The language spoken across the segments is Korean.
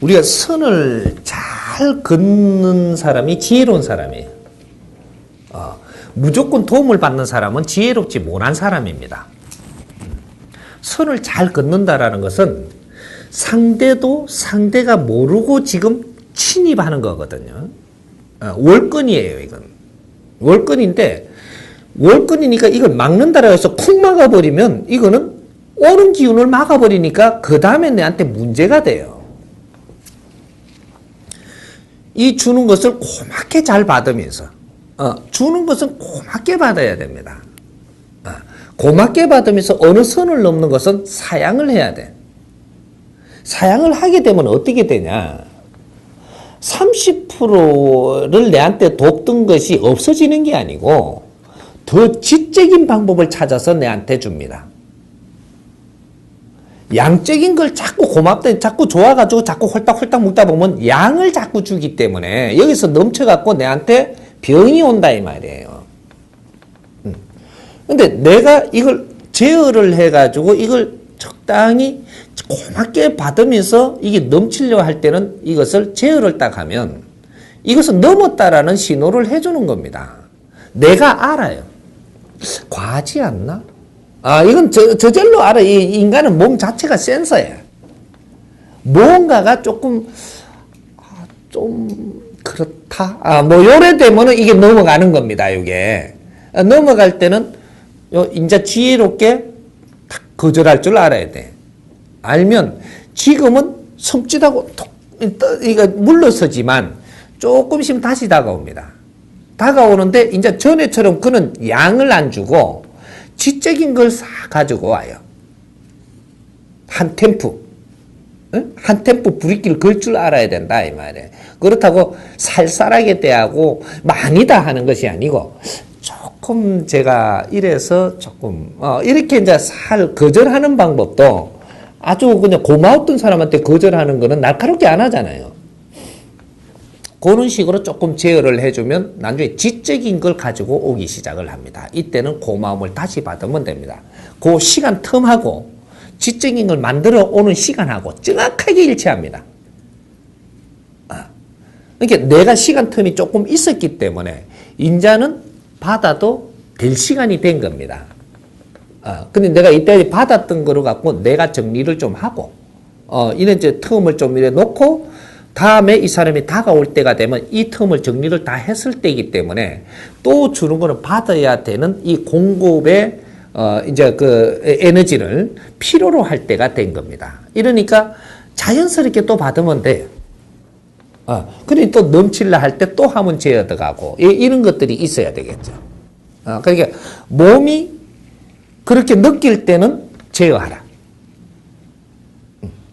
우리가 선을 잘 긋는 사람이 지혜로운 사람이에요. 무조건 도움을 받는 사람은 지혜롭지 못한 사람입니다. 선을 잘 긋는다라는 것은 상대도 상대가 모르고 지금 침입하는 거거든요. 월권이에요, 이건. 월권인데, 월권이니까 이걸 막는다라고 해서 쿵 막아버리면 이거는 오는 기운을 막아버리니까 그 다음에 내한테 문제가 돼요. 이 주는 것을 고맙게 잘 받으면서, 주는 것은 고맙게 받아야 됩니다. 고맙게 받으면서 어느 선을 넘는 것은 사양을 해야 돼. 사양을 하게 되면 어떻게 되냐. 30%를 내한테 돕던 것이 없어지는 게 아니고 더 지적인 방법을 찾아서 내한테 줍니다. 양적인 걸 자꾸 고맙다, 자꾸 좋아가지고 자꾸 홀딱홀딱 먹다 보면 양을 자꾸 주기 때문에 여기서 넘쳐갖고 내한테 병이 온다 이 말이에요. 근데 내가 이걸 제어를 해가지고 이걸 적당히 고맙게 받으면서 이게 넘치려 할 때는 이것을 제어를 딱 하면 이것은 넘었다라는 신호를 해주는 겁니다. 내가 알아요. 과하지 않나? 이건 저절로 알아. 이 인간은 몸 자체가 센서야. 뭔가가 조금, 좀, 그렇다. 뭐, 요래 되면은 이게 넘어가는 겁니다, 이게. 넘어갈 때는, 이제 지혜롭게 딱 거절할 줄 알아야 돼. 알면, 지금은 섬찟하고, 이거 물러서지만, 조금씩 다시 다가옵니다. 다가오는데, 이제 전에처럼 그는 양을 안 주고, 지적인 걸 싹 가지고 와요. 한 템포. 한 템포 브레이크를 걸 줄 알아야 된다 이 말이에요. 그렇다고 살살하게 대하고 많이 다 하는 것이 아니고 조금 제가 이래서 조금 이렇게 이제 거절하는 방법도 아주 그냥 고마웠던 사람한테 거절하는 거는 날카롭게 안 하잖아요. 그런 식으로 조금 제어를 해주면 나중에 지적인 걸 가지고 오기 시작을 합니다. 이때는 고마움을 다시 받으면 됩니다. 그 시간 텀하고 지적인 걸 만들어 오는 시간하고 정확하게 일치합니다. 그러니까 내가 시간 텀이 조금 있었기 때문에 인자는 받아도 될 시간이 된 겁니다. 근데 내가 이때 받았던 거를 갖고 내가 정리를 좀 하고 이런 이제 텀을 좀 이래 놓고 다음에 이 사람이 다가올 때가 되면 이 텀을 정리를 다 했을 때이기 때문에 또 주는 거는 받아야 되는 이 공급의 이제 그 에너지를 필요로 할 때가 된 겁니다. 이러니까 자연스럽게 또 받으면 돼요. 그러니 또 넘칠라 할 때 또 하면 제어 들어가고 이런 것들이 있어야 되겠죠. 그러니까 몸이 그렇게 느낄 때는 제어하라.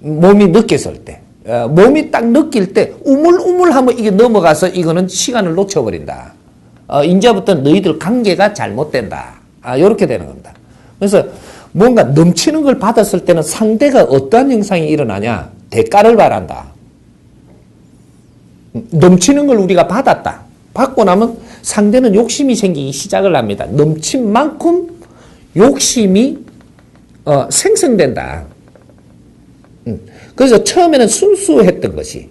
몸이 느꼈을 때. 몸이 딱 느낄 때 우물우물하면 이게 넘어가서 이거는 시간을 놓쳐버린다. 이제부터 너희들 관계가 잘못된다. 이렇게 되는 겁니다. 그래서 뭔가 넘치는 걸 받았을 때는 상대가 어떠한 현상이 일어나냐? 대가를 바란다. 넘치는 걸 우리가 받았다. 받고 나면 상대는 욕심이 생기기 시작을 합니다. 넘친 만큼 욕심이 생성된다. 그래서 처음에는 순수했던 것이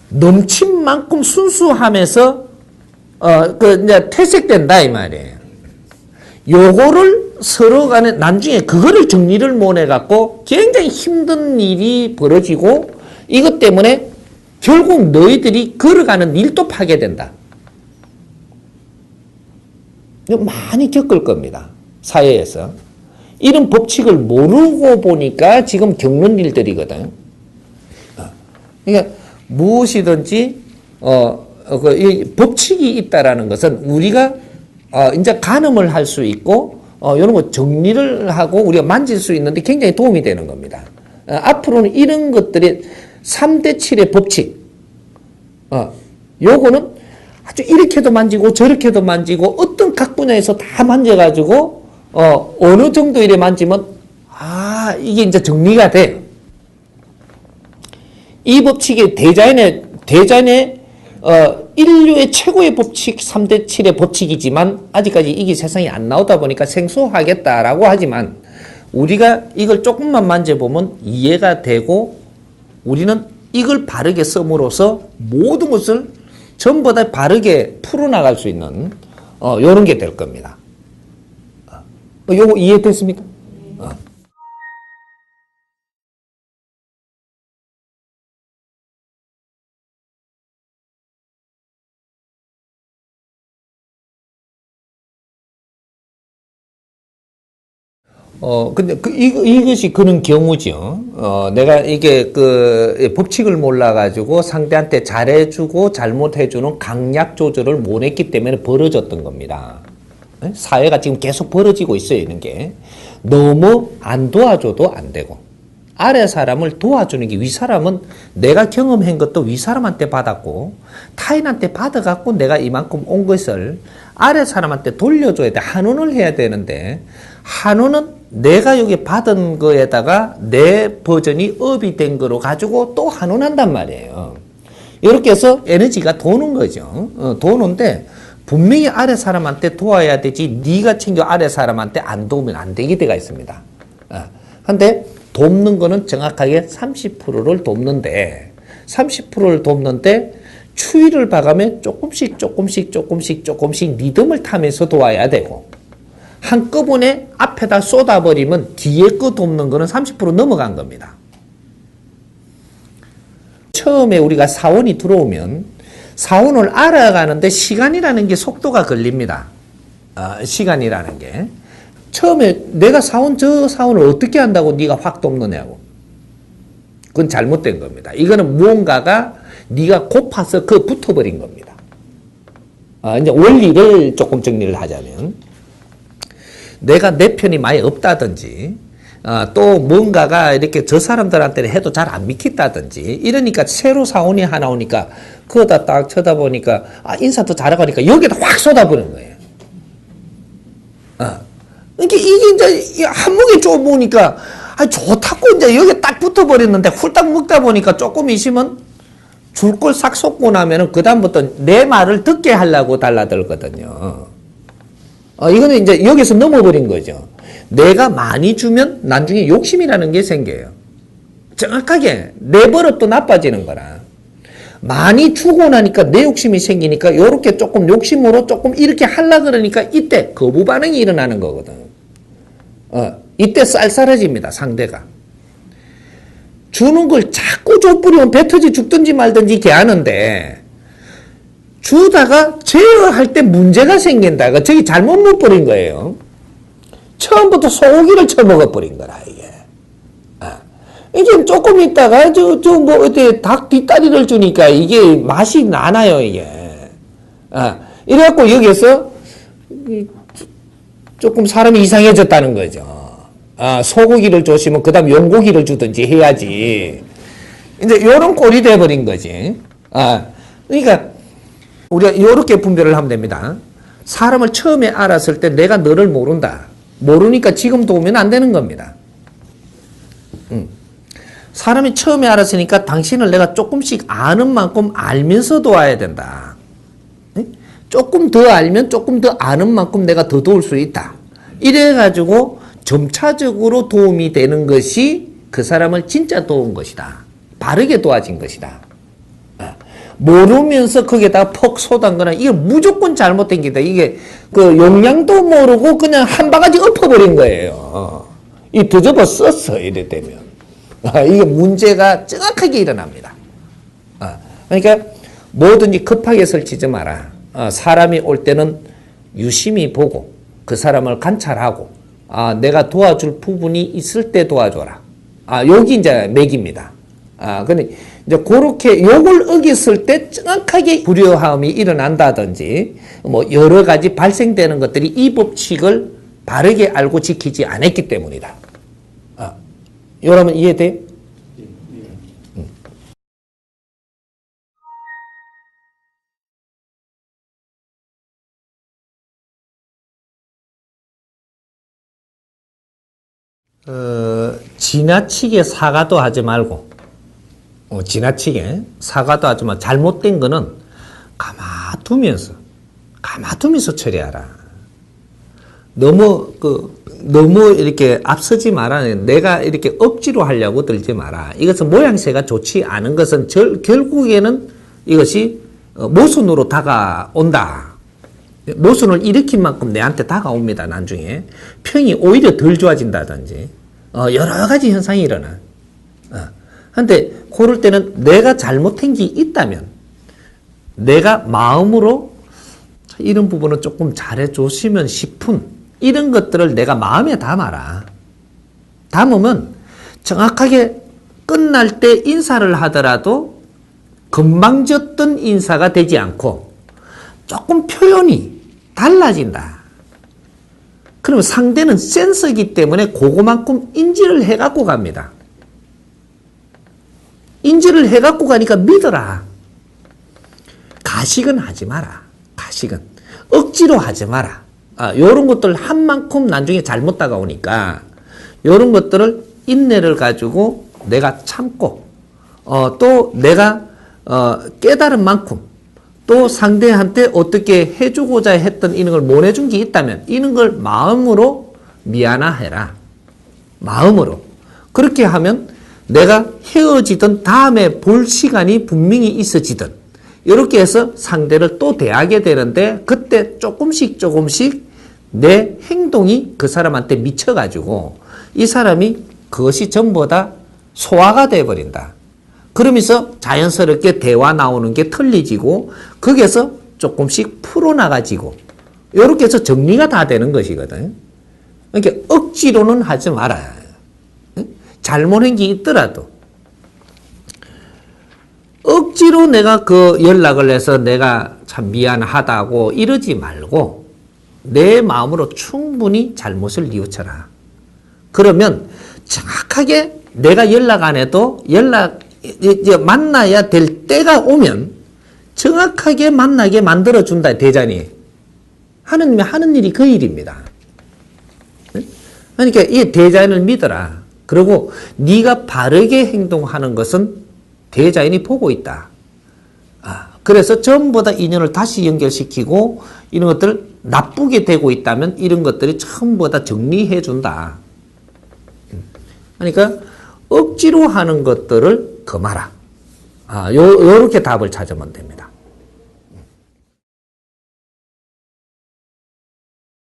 넘친 만큼 순수하면서 이제 퇴색된다 이 말이에요. 요거를 서로 간에 나중에 그거를 정리를 못 해갖고 굉장히 힘든 일이 벌어지고 이것 때문에 결국 너희들이 걸어가는 일도 파괴된다. 많이 겪을 겁니다. 사회에서. 이런 법칙을 모르고 보니까 지금 겪는 일들이거든. 그러니까 무엇이든지 이 법칙이 있다라는 것은 우리가 이제 가늠을 할 수 있고 이런 거 정리를 하고 우리가 만질 수 있는데 굉장히 도움이 되는 겁니다. 앞으로는 이런 것들이 3대 7의 법칙. 요거는 아주 이렇게도 만지고 저렇게도 만지고 어떤 각 분야에서 다 만져가지고 어느 정도 이래 만지면 이게 이제 정리가 돼. 이 법칙이 대자연의 인류의 최고의 법칙 3대 7의 법칙이지만 아직까지 이게 세상에 안 나오다 보니까 생소하겠다라고 하지만 우리가 이걸 조금만 만져보면 이해가 되고 우리는 이걸 바르게 씀으로써 모든 것을 전부 다 바르게 풀어나갈 수 있는 요런 게 될 겁니다. 요거 이해됐습니까? 근데 이것이 그런 경우죠. 내가 이게 법칙을 몰라가지고 상대한테 잘해주고 잘못해주는 강약 조절을 못했기 때문에 벌어졌던 겁니다. 사회가 지금 계속 벌어지고 있어요, 이런 게. 너무 안 도와줘도 안 되고. 아래 사람을 도와주는 게 위 사람은 내가 경험한 것도 위 사람한테 받았고, 타인한테 받아갖고 내가 이만큼 온 것을 아래 사람한테 돌려줘야 돼. 환원을 해야 되는데, 환원은 내가 여기 받은 거에다가 내 버전이 업이 된 거로 가지고 또 환원한단 말이에요. 이렇게 해서 에너지가 도는 거죠. 도는데 분명히 아래 사람한테 도와야 되지 네가 챙겨 아래 사람한테 안 도우면 안 되게 돼가 있습니다. 근데 돕는 거는 정확하게 30%를 돕는데 30%를 돕는데 추이를 봐가면 조금씩 리듬을 타면서 도와야 되고 한꺼번에 앞에다 쏟아버리면 뒤에 거 돕는 거는 30% 넘어간 겁니다. 처음에 우리가 사원이 들어오면 사원을 알아가는데 시간이라는 게 속도가 걸립니다. 시간이라는 게. 처음에 내가 저 사원을 어떻게 한다고 네가 확 돕느냐고. 그건 잘못된 겁니다. 이거는 무언가가 네가 고파서 붙어버린 겁니다. 이제 원리를 조금 정리를 하자면 내가 내 편이 많이 없다든지 또 뭔가가 이렇게 저 사람들한테는 해도 잘 안 믿긴다든지 이러니까 새로 사원이 하나 오니까 그거다 딱 쳐다보니까 인사도 잘하고 하니까 여기다 확 쏟아버리는 거예요. 그러니까 이게 이제 한목이 좁으니까 좋다고 이제 여기 딱 붙어버렸는데 훌딱 먹다 보니까 조금 있으면 줄 걸 싹 쏟고 나면은 그다음부터 내 말을 듣게 하려고 달라들거든요. 이거는 이제 여기서 넘어버린 거죠. 내가 많이 주면 나중에 욕심이라는 게 생겨요. 정확하게 내 버릇도 나빠지는 거라. 많이 주고 나니까 내 욕심이 생기니까 이렇게 조금 욕심으로 조금 이렇게 하려고 그러니까 이때 거부 반응이 일어나는 거거든. 이때 쌀쌀해집니다, 상대가. 주는 걸 자꾸 줘버리면 배 터지 죽든지 말든지 이렇게 하는데 주다가 제어할 때 문제가 생긴다. 저기 잘못 먹버린 거예요. 처음부터 소고기를 쳐먹어버린 거라, 이게. 이제 조금 있다가, 어때, 닭 뒷다리를 주니까 이게 맛이 나나요, 이게. 이래갖고 여기서 조금 사람이 이상해졌다는 거죠. 소고기를 줬으면 그 다음 용고기를 주든지 해야지. 이제 요런 꼴이 돼버린 거지. 그러니까, 우리가 이렇게 분별을 하면 됩니다. 사람을 처음에 알았을 때 내가 너를 모른다. 모르니까 지금 도우면 안 되는 겁니다. 사람이 처음에 알았으니까 당신을 내가 조금씩 아는 만큼 알면서 도와야 된다. 조금 더 알면 조금 더 아는 만큼 내가 더 도울 수 있다. 이래가지고 점차적으로 도움이 되는 것이 그 사람을 진짜 도운 것이다. 바르게 도와진 것이다. 모르면서 거기에다가 퍽 쏟은 거는 이게 무조건 잘못된 게다. 이게 용량도 모르고 그냥 한 바가지 엎어버린 거예요. 이 더접어 썼어, 이래 되면. 이게 문제가 정확하게 일어납니다. 그러니까 뭐든지 급하게 설치지 마라. 사람이 올 때는 유심히 보고 그 사람을 관찰하고 내가 도와줄 부분이 있을 때 도와줘라. 여기 이제 맥입니다. 근데 이제 그렇게 요걸 어겼을 때 정확하게 불효함이 일어난다든지 뭐 여러 가지 발생되는 것들이 이 법칙을 바르게 알고 지키지 않았기 때문이다. 여러분 이해돼? 지나치게 사과도 하지 말고 지나치게 사과도 하지 말고 잘못된 거는 가만두면서 처리하라. 너무 너무 이렇게 앞서지 마라. 내가 이렇게 억지로 하려고 들지 마라. 이것은 모양새가 좋지 않은 것은 결국에는 이것이 모순으로 다가온다. 모순을 일으킨 만큼 내한테 다가옵니다. 나중에 평이 오히려 덜 좋아진다든지 여러 가지 현상이 일어나. 근데 그럴 때는 내가 잘못한 게 있다면 내가 마음으로 이런 부분은 조금 잘해줬으면 싶은 이런 것들을 내가 마음에 담아라. 담으면 정확하게 끝날 때 인사를 하더라도 건방졌던 인사가 되지 않고 조금 표현이 달라진다. 그러면 상대는 센서이기 때문에 그거만큼 인지를 해갖고 갑니다. 인지를 해갖고 가니까 믿어라. 가식은 하지 마라. 가식은. 억지로 하지 마라. 요런 것들 한 만큼 나중에 잘못 다가오니까 요런 것들을 인내를 가지고 내가 참고 또 내가 깨달은 만큼 또 상대한테 어떻게 해주고자 했던 이런 걸 못 해준 게 있다면 이런 걸 마음으로 미안해라. 마음으로. 그렇게 하면 내가 헤어지든 다음에 볼 시간이 분명히 있어지든 이렇게 해서 상대를 또 대하게 되는데 그때 조금씩 내 행동이 그 사람한테 미쳐가지고 이 사람이 그것이 전부 다 소화가 돼버린다. 그러면서 자연스럽게 대화 나오는 게 틀리지고 거기에서 조금씩 풀어나가지고 이렇게 해서 정리가 다 되는 것이거든. 그러니까 억지로는 하지 마라. 잘못한 게 있더라도 억지로 내가 그 연락을 해서 내가 참 미안하다고 이러지 말고 내 마음으로 충분히 잘못을 뉘우쳐라. 그러면 정확하게 내가 연락 안 해도 이제 만나야 될 때가 오면 정확하게 만나게 만들어준다. 대자니. 하느님이 하는 일이 그 일입니다. 그러니까 이 대자인을 믿어라. 그리고 네가 바르게 행동하는 것은 대자인이 보고 있다. 그래서 전부 다 인연을 다시 연결시키고 이런 것들을 나쁘게 되고 있다면 이런 것들이 전부 다 정리해 준다. 그러니까 억지로 하는 것들을 금하라. 요렇게 답을 찾으면 됩니다.